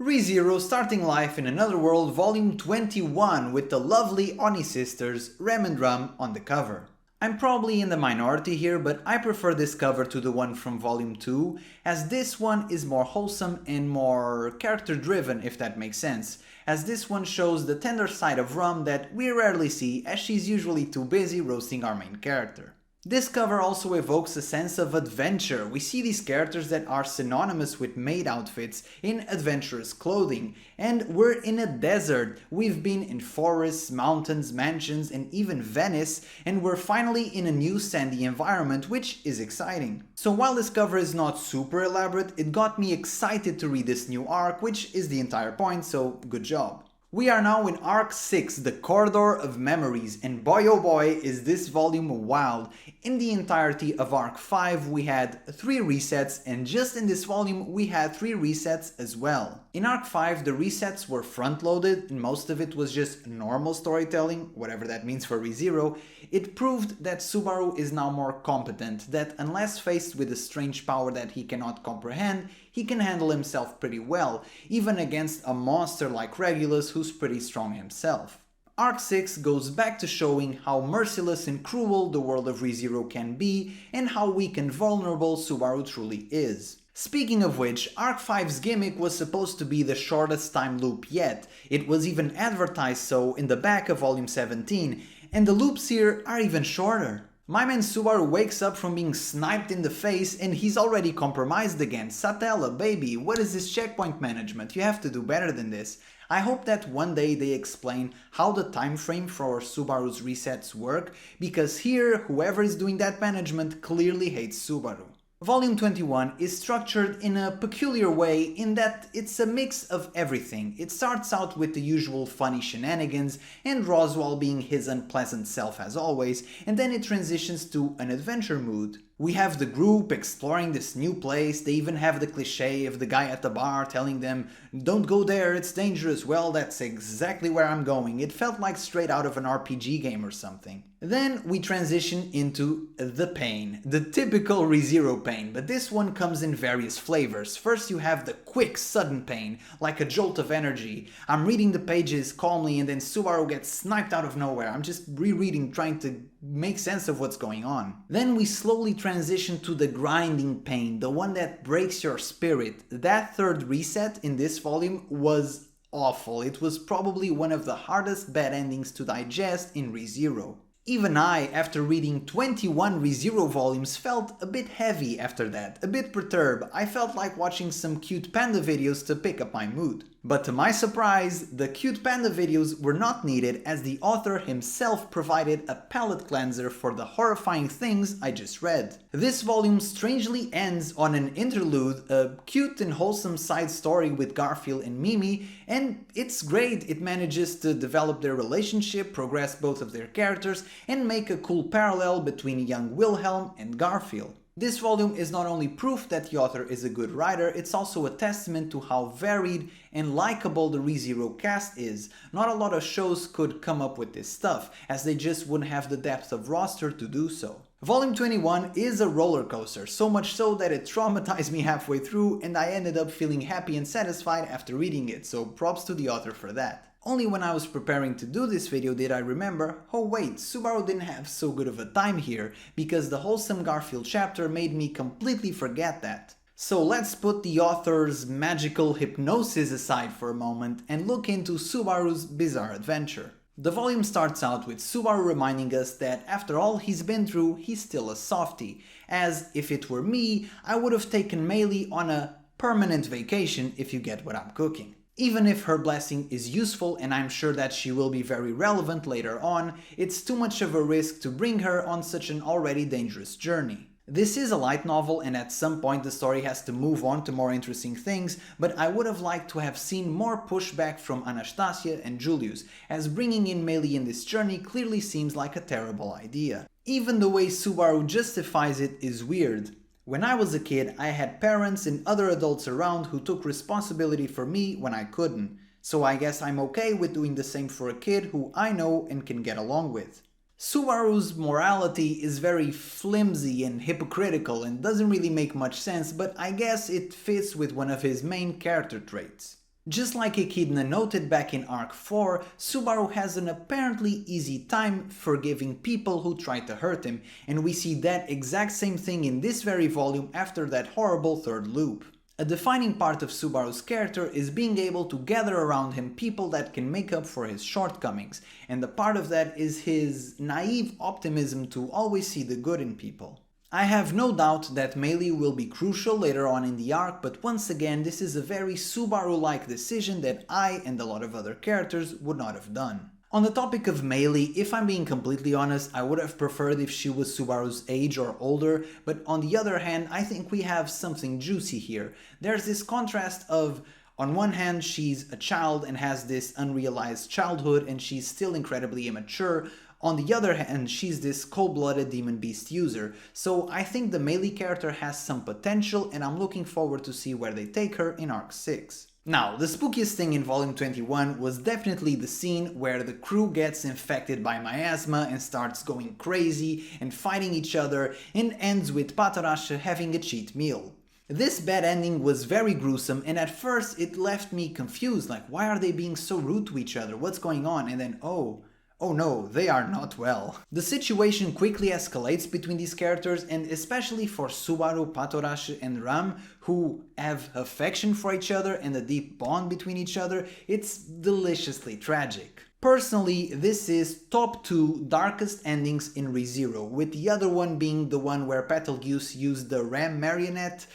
ReZero Starting Life in Another World Volume 21 with the lovely Oni sisters Rem and Rum on the cover. I'm probably in the minority here, but I prefer this cover to the one from Volume 2, as this one is more wholesome and more character driven, if that makes sense, as this one shows the tender side of Rum that we rarely see, as she's usually too busy roasting our main character. This cover also evokes a sense of adventure. We see these characters that are synonymous with maid outfits in adventurous clothing, and we're in a desert. We've been in forests, mountains, mansions, and even Venice, and we're finally in a new sandy environment, which is exciting. So while this cover is not super elaborate, it got me excited to read this new arc, which is the entire point, so good job. We are now in Arc 6, the Corridor of Memories, and boy oh boy is this volume wild. In the entirety of Arc 5 we had 3 resets, and just in this volume we had 3 resets as well. In Arc 5 the resets were front-loaded and most of it was just normal storytelling, whatever that means for ReZero. It proved that Subaru is now more competent, that unless faced with a strange power that he cannot comprehend, he can handle himself pretty well, even against a monster like Regulus who's pretty strong himself. Arc 6 goes back to showing how merciless and cruel the world of ReZero can be and how weak and vulnerable Subaru truly is. Speaking of which, Arc 5's gimmick was supposed to be the shortest time loop yet. It was even advertised so in the back of Volume 17, and the loops here are even shorter. My man Subaru wakes up from being sniped in the face and he's already compromised again. Satella, baby, what is this checkpoint management? You have to do better than this. I hope that one day they explain how the time frame for Subaru's resets work, because here, whoever is doing that management clearly hates Subaru. Volume 21 is structured in a peculiar way in that it's a mix of everything. It starts out with the usual funny shenanigans and Roswell being his unpleasant self as always, and then it transitions to an adventure mood. We have the group exploring this new place. They even have the cliché of the guy at the bar telling them, "Don't go there, it's dangerous." Well, that's exactly where I'm going. It felt like straight out of an RPG game or something. Then we transition into the pain, the typical ReZero pain, but this one comes in various flavors. First you have the quick, sudden pain, like a jolt of energy. I'm reading the pages calmly and then Subaru gets sniped out of nowhere. I'm just rereading, trying to make sense of what's going on. Then we slowly transition to the grinding pain, the one that breaks your spirit. That third reset in this volume was awful. It was probably one of the hardest bad endings to digest in ReZero. Even I, after reading 21 ReZero volumes, felt a bit heavy after that, a bit perturbed. I felt like watching some cute panda videos to pick up my mood. But to my surprise, the cute panda videos were not needed as the author himself provided a palate cleanser for the horrifying things I just read. This volume strangely ends on an interlude, a cute and wholesome side story with Garfield and Mimi, and it's great. It manages to develop their relationship, progress both of their characters, and make a cool parallel between young Wilhelm and Garfield. This volume is not only proof that the author is a good writer, it's also a testament to how varied and likable the ReZero cast is. Not a lot of shows could come up with this stuff, as they just wouldn't have the depth of roster to do so. Volume 21 is a roller coaster, so much so that it traumatized me halfway through and I ended up feeling happy and satisfied after reading it, so props to the author for that. Only when I was preparing to do this video did I remember, oh wait, Subaru didn't have so good of a time here, because the wholesome Garfield chapter made me completely forget that. So let's put the author's magical hypnosis aside for a moment and look into Subaru's bizarre adventure. The volume starts out with Subaru reminding us that after all he's been through, he's still a softie, as if it were me, I would have taken Meili on a permanent vacation, if you get what I'm cooking. Even if her blessing is useful and I'm sure that she will be very relevant later on, it's too much of a risk to bring her on such an already dangerous journey. This is a light novel and at some point the story has to move on to more interesting things, but I would have liked to have seen more pushback from Anastasia and Julius, as bringing in Meili in this journey clearly seems like a terrible idea. Even the way Subaru justifies it is weird. When I was a kid, I had parents and other adults around who took responsibility for me when I couldn't, so I guess I'm okay with doing the same for a kid who I know and can get along with. Subaru's morality is very flimsy and hypocritical and doesn't really make much sense, but I guess it fits with one of his main character traits. Just like Echidna noted back in Arc 4, Subaru has an apparently easy time forgiving people who try to hurt him, and we see that exact same thing in this very volume after that horrible third loop. A defining part of Subaru's character is being able to gather around him people that can make up for his shortcomings, and a part of that is his naive optimism to always see the good in people. I have no doubt that Meili will be crucial later on in the arc, but once again this is a very Subaru-like decision that I and a lot of other characters would not have done. On the topic of Meili, if I'm being completely honest, I would have preferred if she was Subaru's age or older, but on the other hand, I think we have something juicy here. There's this contrast of, on one hand, she's a child and has this unrealized childhood and she's still incredibly immature. On the other hand, she's this cold-blooded demon beast user. So I think the Meili character has some potential and I'm looking forward to see where they take her in Arc 6. Now, the spookiest thing in Volume 21 was definitely the scene where the crew gets infected by miasma and starts going crazy and fighting each other and ends with Patorashe having a cheat meal. This bad ending was very gruesome and at first it left me confused, like why are they being so rude to each other, what's going on, and then oh no, they are not well. The situation quickly escalates between these characters and especially for Subaru, Patorashe and Ram, who have affection for each other and a deep bond between each other, it's deliciously tragic. Personally, this is top 2 darkest endings in ReZero, with the other one being the one where Petelguese used the Ram marionette.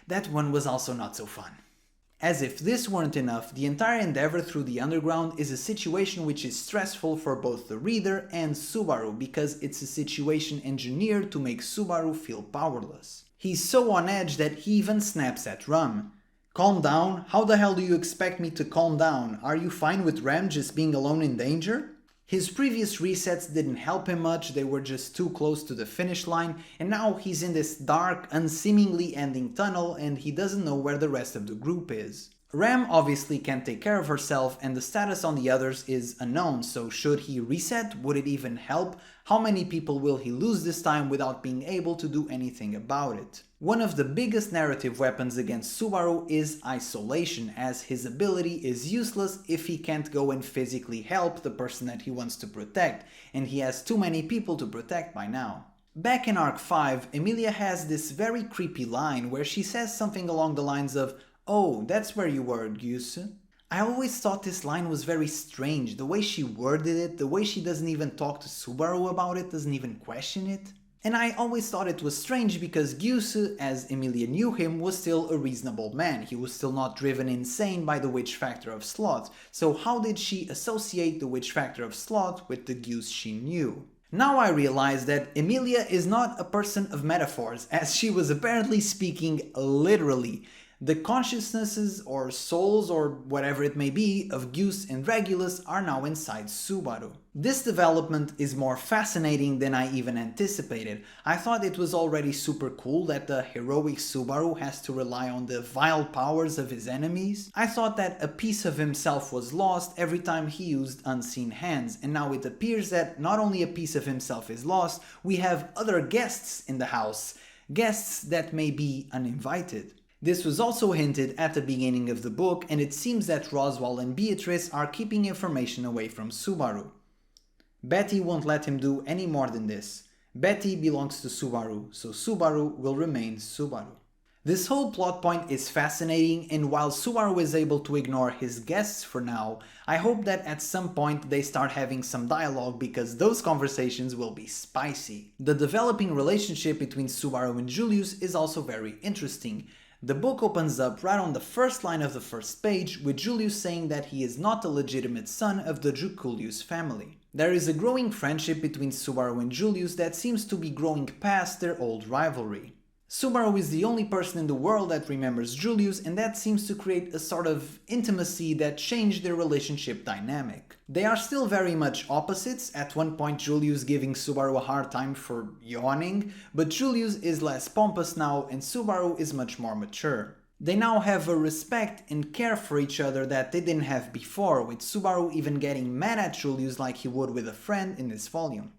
That one was also not so fun. As if this weren't enough, the entire endeavor through the underground is a situation which is stressful for both the reader and Subaru because it's a situation engineered to make Subaru feel powerless. He's so on edge that he even snaps at Ram. Calm down? How the hell do you expect me to calm down? Are you fine with Ram just being alone in danger? His previous resets didn't help him much, they were just too close to the finish line, and now he's in this dark, unseemingly ending tunnel and he doesn't know where the rest of the group is. Ram obviously can't take care of herself and the status on the others is unknown, so should he reset? Would it even help? How many people will he lose this time without being able to do anything about it? One of the biggest narrative weapons against Subaru is isolation, as his ability is useless if he can't go and physically help the person that he wants to protect, and he has too many people to protect by now. Back in Arc 5, Emilia has this very creepy line where she says something along the lines of, "Oh, that's where you were, Gyuse." I always thought this line was very strange, the way she worded it, the way she doesn't even talk to Subaru about it, doesn't even question it. And I always thought it was strange because Gyuse, as Emilia knew him, was still a reasonable man. He was still not driven insane by the witch factor of sloth. So how did she associate the witch factor of sloth with the Gyuse she knew? Now I realize that Emilia is not a person of metaphors, as she was apparently speaking literally. The consciousnesses or souls or whatever it may be of Gyuse and Regulus are now inside Subaru. This development is more fascinating than I even anticipated. I thought it was already super cool that the heroic Subaru has to rely on the vile powers of his enemies. I thought that a piece of himself was lost every time he used unseen hands, and now it appears that not only a piece of himself is lost, we have other guests in the house. Guests that may be uninvited. This was also hinted at the beginning of the book, and it seems that Roswaal and Beatrice are keeping information away from Subaru. Betty won't let him do any more than this. Betty belongs to Subaru, so Subaru will remain Subaru. This whole plot point is fascinating, and while Subaru is able to ignore his guests for now, I hope that at some point they start having some dialogue because those conversations will be spicy. The developing relationship between Subaru and Julius is also very interesting. The book opens up right on the first line of the first page with Julius saying that he is not a legitimate son of the Juculius family. There is a growing friendship between Subaru and Julius that seems to be growing past their old rivalry. Subaru is the only person in the world that remembers Julius, and that seems to create a sort of intimacy that changed their relationship dynamic. They are still very much opposites, at one point Julius giving Subaru a hard time for yawning, but Julius is less pompous now and Subaru is much more mature. They now have a respect and care for each other that they didn't have before, with Subaru even getting mad at Julius like he would with a friend in this volume.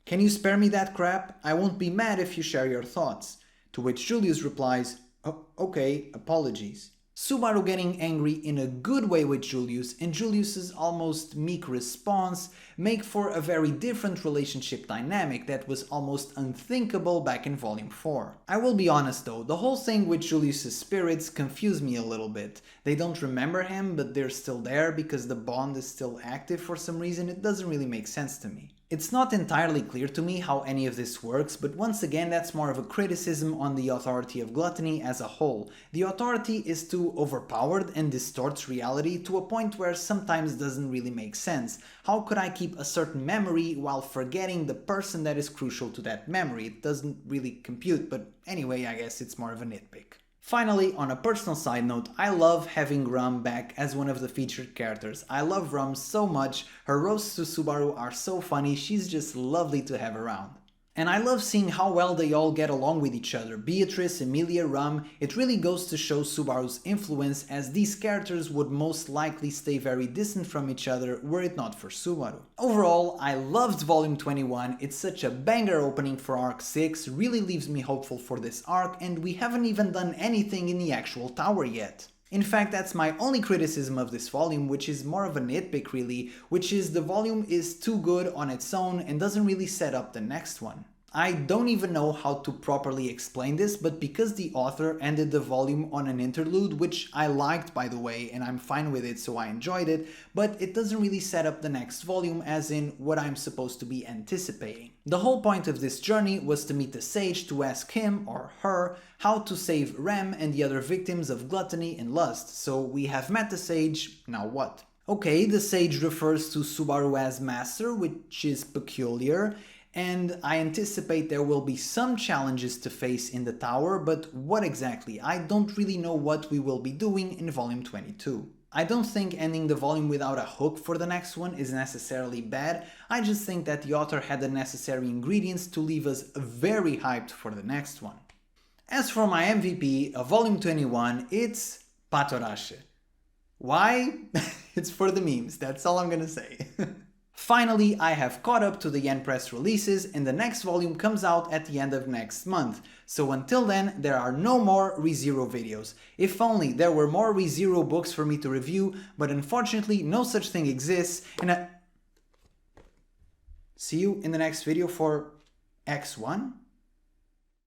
"Can you spare me that crap? I won't be mad if you share your thoughts." To which Julius replies, "Oh, okay, apologies." Subaru getting angry in a good way with Julius and Julius's almost meek response make for a very different relationship dynamic that was almost unthinkable back in Volume 4. I will be honest though, the whole thing with Julius's spirits confused me a little bit. They don't remember him, but they're still there because the bond is still active for some reason. It doesn't really make sense to me. It's not entirely clear to me how any of this works, but once again that's more of a criticism on the authority of gluttony as a whole. The authority is too overpowered and distorts reality to a point where sometimes doesn't really make sense. How could I keep a certain memory while forgetting the person that is crucial to that memory? It doesn't really compute, but anyway, I guess it's more of a nitpick. Finally, on a personal side note, I love having Rum back as one of the featured characters. I love Rum so much, her roasts to Subaru are so funny, she's just lovely to have around. And I love seeing how well they all get along with each other, Beatrice, Emilia, Rum. It really goes to show Subaru's influence, as these characters would most likely stay very distant from each other were it not for Subaru. Overall, I loved Volume 21, it's such a banger opening for Arc 6, really leaves me hopeful for this arc, and we haven't even done anything in the actual tower yet. In fact, that's my only criticism of this volume, which is more of a nitpick really, which is the volume is too good on its own and doesn't really set up the next one. I don't even know how to properly explain this, but because the author ended the volume on an interlude, which I liked by the way, and I'm fine with it so I enjoyed it, but it doesn't really set up the next volume as in what I'm supposed to be anticipating. The whole point of this journey was to meet the sage to ask him, or her, how to save Rem and the other victims of gluttony and lust, so we have met the sage, now what? Okay, the sage refers to Subaru as master, which is peculiar, and I anticipate there will be some challenges to face in the tower, but what exactly? I don't really know what we will be doing in Volume 22. I don't think ending the volume without a hook for the next one is necessarily bad, I just think that the author had the necessary ingredients to leave us very hyped for the next one. As for my MVP of Volume 21, it's Patorache. Why? It's for the memes, that's all I'm gonna say. Finally, I have caught up to the Yen Press releases and the next volume comes out at the end of next month. So until then, there are no more ReZero videos. If only there were more ReZero books for me to review, but unfortunately no such thing exists, and see you in the next video for X1?